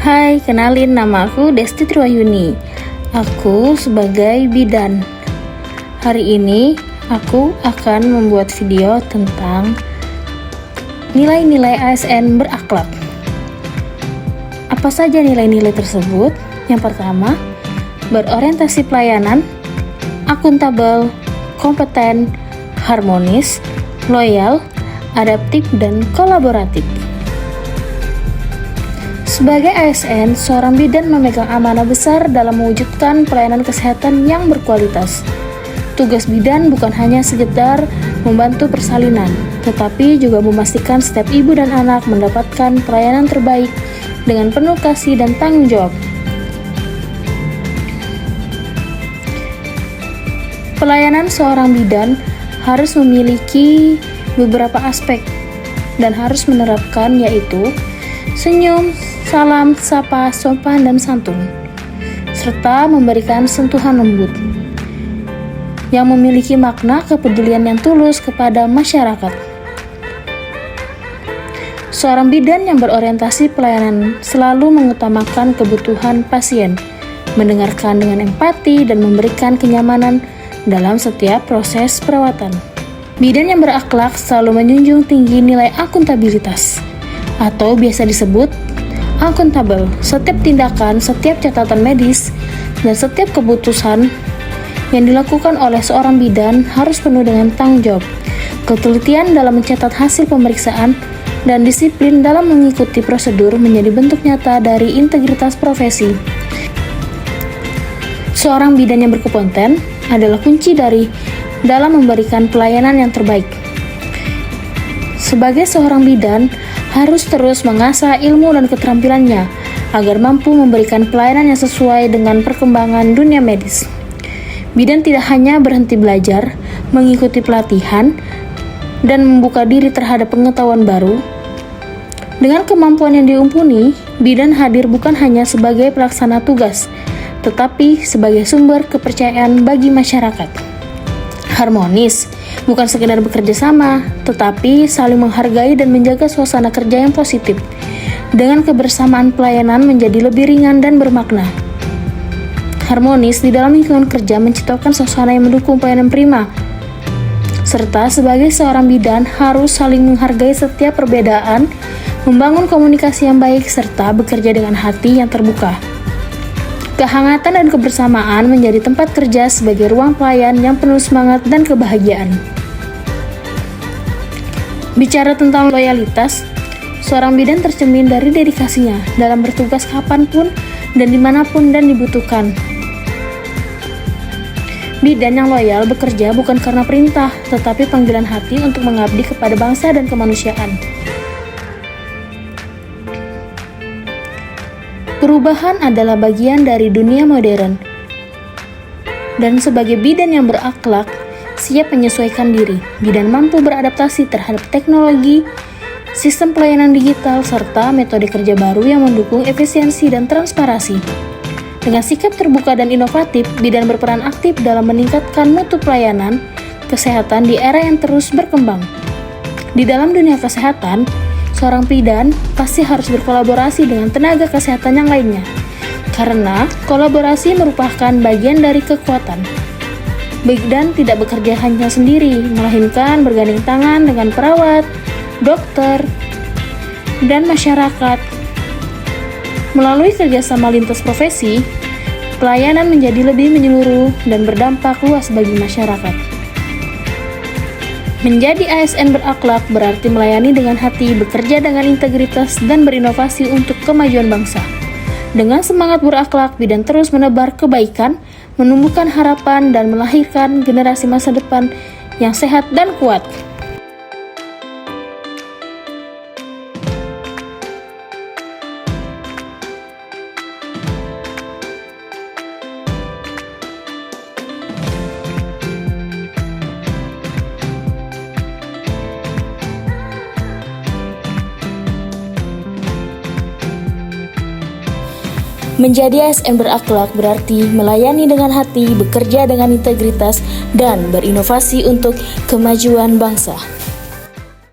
Hai, kenalin nama aku Desti Triwayuni. Aku sebagai bidan. Hari ini aku akan membuat video tentang nilai-nilai ASN berakhlak. Apa saja nilai-nilai tersebut? Yang pertama, berorientasi pelayanan, akuntabel, kompeten, harmonis, loyal, adaptif, dan kolaboratif. Sebagai ASN, seorang bidan memegang amanah besar dalam mewujudkan pelayanan kesehatan yang berkualitas. Tugas bidan bukan hanya sekedar membantu persalinan, tetapi juga memastikan setiap ibu dan anak mendapatkan pelayanan terbaik dengan penuh kasih dan tanggung jawab. Pelayanan seorang bidan harus memiliki beberapa aspek dan harus menerapkan, yaitu senyum, salam, sapa, sopan, dan santun, serta memberikan sentuhan lembut yang memiliki makna kepedulian yang tulus kepada masyarakat. Seorang bidan yang berorientasi pelayanan selalu mengutamakan kebutuhan pasien, mendengarkan dengan empati, dan memberikan kenyamanan dalam setiap proses perawatan. Bidan yang berakhlak selalu menjunjung tinggi nilai akuntabilitas, atau biasa disebut akuntabel. Setiap tindakan, setiap catatan medis, dan setiap keputusan yang dilakukan oleh seorang bidan harus penuh dengan tanggung jawab, ketelitian dalam mencatat hasil pemeriksaan, dan disiplin dalam mengikuti prosedur menjadi bentuk nyata dari integritas profesi. Seorang bidan yang berkompeten adalah kunci dalam memberikan pelayanan yang terbaik. Sebagai seorang bidan, harus terus mengasah ilmu dan keterampilannya agar mampu memberikan pelayanan yang sesuai dengan perkembangan dunia medis. Bidan tidak hanya berhenti belajar, mengikuti pelatihan, dan membuka diri terhadap pengetahuan baru. Dengan kemampuan yang diumpuni, bidan hadir bukan hanya sebagai pelaksana tugas, tetapi sebagai sumber kepercayaan bagi masyarakat. Harmonis bukan sekedar bekerja sama, tetapi saling menghargai dan menjaga suasana kerja yang positif. Dengan kebersamaan, pelayanan menjadi lebih ringan dan bermakna. Harmonis di dalam lingkungan kerja menciptakan suasana yang mendukung pelayanan prima. Serta sebagai seorang bidan harus saling menghargai setiap perbedaan, membangun komunikasi yang baik, serta bekerja dengan hati yang terbuka. Kehangatan dan kebersamaan menjadi tempat kerja sebagai ruang pelayan yang penuh semangat dan kebahagiaan. Bicara tentang loyalitas, seorang bidan tercermin dari dedikasinya dalam bertugas kapanpun dan dimanapun dan dibutuhkan. Bidan yang loyal bekerja bukan karena perintah, tetapi panggilan hati untuk mengabdi kepada bangsa dan kemanusiaan. Perubahan adalah bagian dari dunia modern, dan sebagai bidan yang berakhlak, siap menyesuaikan diri. Bidan mampu beradaptasi terhadap teknologi, sistem pelayanan digital, serta metode kerja baru yang mendukung efisiensi dan transparansi. Dengan sikap terbuka dan inovatif, bidan berperan aktif dalam meningkatkan mutu pelayanan kesehatan di era yang terus berkembang. Di dalam dunia kesehatan, seorang bidan pasti harus berkolaborasi dengan tenaga kesehatan yang lainnya, karena kolaborasi merupakan bagian dari kekuatan. Bidan tidak bekerja hanya sendiri, melainkan bergandeng tangan dengan perawat, dokter, dan masyarakat. Melalui kerjasama lintas profesi, pelayanan menjadi lebih menyeluruh dan berdampak luas bagi masyarakat. Menjadi ASN berakhlak berarti melayani dengan hati, bekerja dengan integritas, dan berinovasi untuk kemajuan bangsa. Dengan semangat berakhlak, bidan terus menebar kebaikan, menumbuhkan harapan, dan melahirkan generasi masa depan yang sehat dan kuat. Menjadi ASN berakhlak berarti melayani dengan hati, bekerja dengan integritas, dan berinovasi untuk kemajuan bangsa.